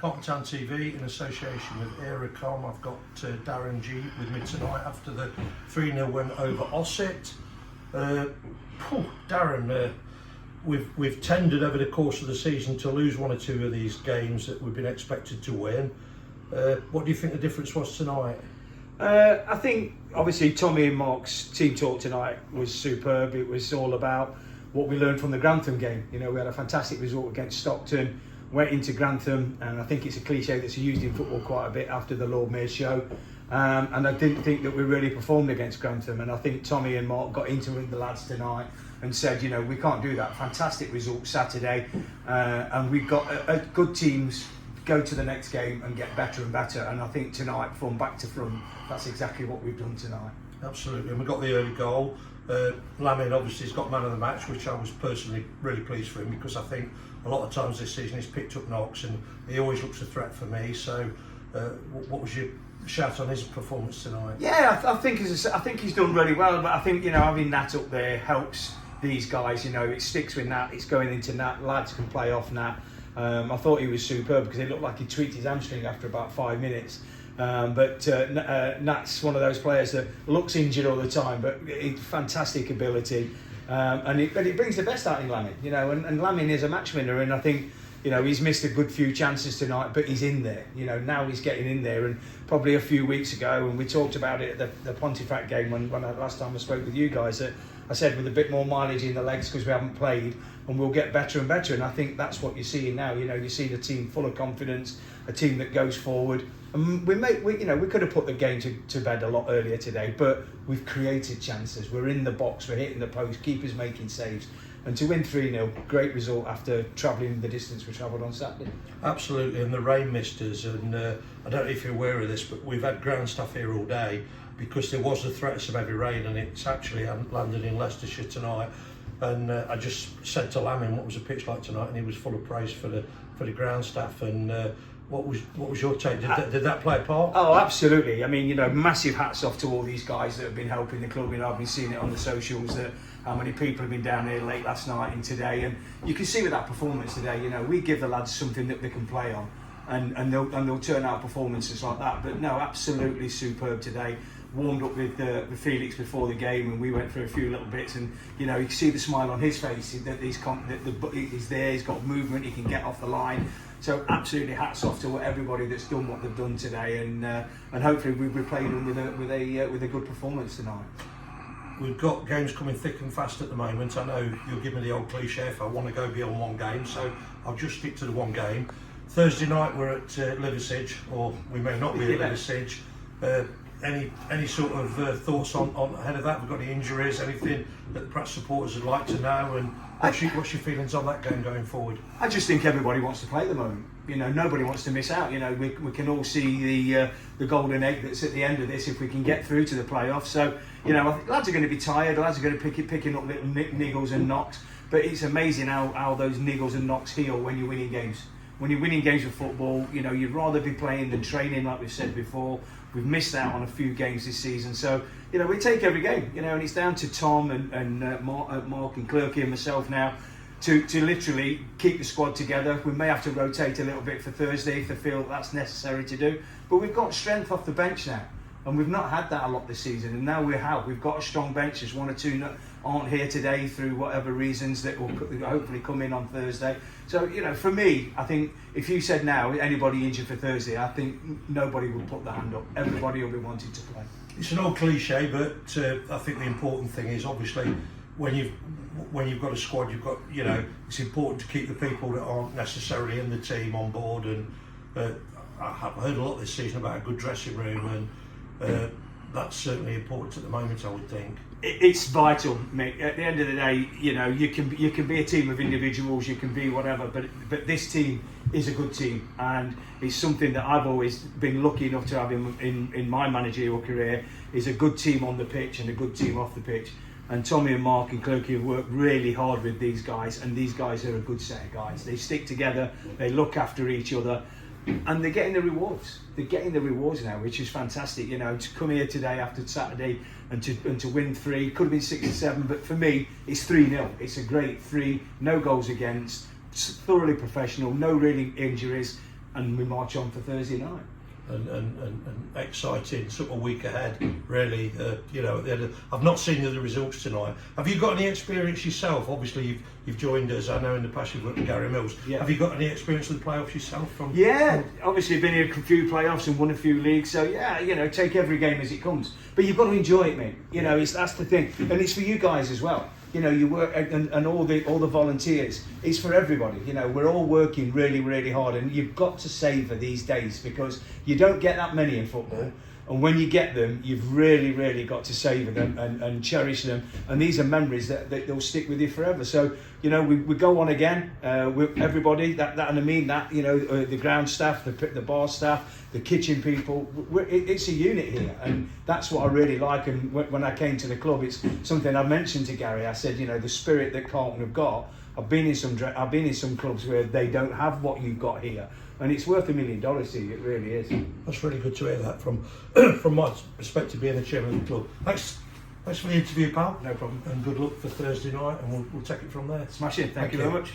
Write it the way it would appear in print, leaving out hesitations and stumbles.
Carlton Town TV in association with Aerocom. I've got Darren G with me tonight after the 3-0 win over Ossett. Darren, we've tended over the course of the season to lose one or two of these games that we've been expected to win. What do you think the difference was tonight? I think obviously Tommy and Mark's team talk tonight was superb. It was all about what we learned from the Grantham game. You know, we had a fantastic result against Stockton, went into Grantham, and I think it's a cliche that's used in football quite a bit after the Lord Mayor's show. And I didn't think that we really performed against Grantham, and I think Tommy and Mark got into it with the lads tonight and said, you know, we can't do that. Fantastic result Saturday, and we've got a good teams go to the next game and get better and better. And I think tonight, from back to front, that's exactly what we've done tonight. Absolutely, and we got the early goal. Lamin obviously has got man of the match, which I was personally really pleased for him, because I think a lot of times this season he's picked up knocks and he always looks a threat for me. So what was your shout on his performance tonight? Yeah, I think he's done really well, but I think, you know, having Nat up there helps these guys. You know, it sticks with Nat, it's going into Nat, lads can play off Nat. I thought he was superb because it looked like he tweaked his hamstring after about 5 minutes. But Nat's one of those players that looks injured all the time, but fantastic ability, and it brings the best out in Lamin. You know, and Lamin is a match winner, and I think, you know, he's missed a good few chances tonight, but he's in there. You know, now he's getting in there, and probably a few weeks ago, and we talked about it at the Pontefract game when last time I spoke with you guys, that I said with a bit more mileage in the legs because we haven't played, and we'll get better and better. And I think that's what you're seeing now. You know, you see the team full of confidence, a team that goes forward. And we could have put the game to bed a lot earlier today, but we've created chances. We're in the box, we're hitting the post, keepers making saves. And to win 3-0, great result after travelling the distance we travelled on Saturday. Absolutely, and the rain missed us. And I don't know if you're aware of this, but we've had ground staff here all day because there was a threat of some heavy rain, and it's actually landed in Leicestershire tonight. And I just said to Lamin what was the pitch like tonight, and he was full of praise for the ground staff. And what was your take? Did that play a part? Oh, absolutely. I mean, you know, massive hats off to all these guys that have been helping the club. You know, I've been seeing it on the socials that how many people have been down here late last night and today, and you can see with that performance today, you know, we give the lads something that they can play on, and they'll turn out performances like that. But no, absolutely superb today. Warmed up with Felix before the game, and we went through a few little bits, and you know, you can see the smile on his face that he's there, he's got movement, he can get off the line. So absolutely hats off to everybody that's done what they've done today, and hopefully we've replayed them with a good performance tonight. We've got games coming thick and fast at the moment. I know you'll give me the old cliche if I want to go beyond one game, so I'll just stick to the one game. Thursday night we're at Liversedge, or we may not be at Liversedge. Any sort of thoughts on ahead of that? We've got any injuries, anything that perhaps supporters would like to know, and what's your feelings on that game going forward? I just think everybody wants to play at the moment. You know, nobody wants to miss out. You know, we can all see the golden egg that's at the end of this if we can get through to the playoffs. So, you know, I think lads are going to be tired. Lads are going to picking up little niggles and knocks. But it's amazing how those niggles and knocks heal when you're winning games. When you're winning games of football, you know, you'd rather be playing than training, like we've said before. We've missed out on a few games this season, so you know we take every game. You know, and it's down to Tom and Mark and Clerky and myself now to literally keep the squad together. We may have to rotate a little bit for Thursday if they feel that's necessary to do, but we've got strength off the bench now, and we've not had that a lot this season. And now we've got a strong bench. There's one or two that aren't here today through whatever reasons that will hopefully come in on Thursday. So, you know, for me, I think if you said now anybody injured for Thursday, I think nobody would put their hand up. Everybody will be wanting to play. It's an old cliche, but I think the important thing is obviously when you've got a squad, you've got, you know, it's important to keep the people that aren't necessarily in the team on board. And I've heard a lot this season about a good dressing room, and that's certainly important at the moment, I would think. It's vital, Mick. At the end of the day, you know, you can be a team of individuals, you can be whatever, but this team is a good team, and it's something that I've always been lucky enough to have in my managerial career, is a good team on the pitch and a good team off the pitch. And Tommy and Mark and Clerky have worked really hard with these guys, and these guys are a good set of guys. They stick together, they look after each other, and they're getting the rewards. They're getting the rewards now, which is fantastic. You know, to come here today after Saturday and to win 3, could have been 6 or 7, but for me, it's 3-0. It's a great 3, no goals against, thoroughly professional, no really injuries. and we march on for Thursday night. And exciting sort of week ahead, really. You know, at the end I've not seen the results tonight. Have you got any experience yourself? Obviously, you've joined us. I know in the past you've worked with Gary Mills. Yeah. Have you got any experience with the playoffs yourself? Yeah, obviously been in a few playoffs and won a few leagues. So yeah, you know, take every game as it comes. But you've got to enjoy it, mate. You know, that's the thing, and it's for you guys as well. You know, you work and all the volunteers. It's for everybody. You know, we're all working really, really hard, and you've got to savour these days because you don't get that many in football. And when you get them, you've really, really got to savour them and cherish them. And these are memories that they'll stick with you forever. So, you know, we go on again with everybody. That and I mean that. You know, the ground staff, the bar staff, the kitchen people. It's a unit here, and that's what I really like. And when I came to the club, it's something I mentioned to Gary. I said, you know, the spirit that Carlton have got. I've been in some clubs where they don't have what you've got here. And it's worth $1 million to you, it really is. That's really good to hear that from my perspective, being the chairman of the club. Thanks for the interview, pal. No problem. And good luck for Thursday night, and we'll take it from there. Smashing. Thank you very much.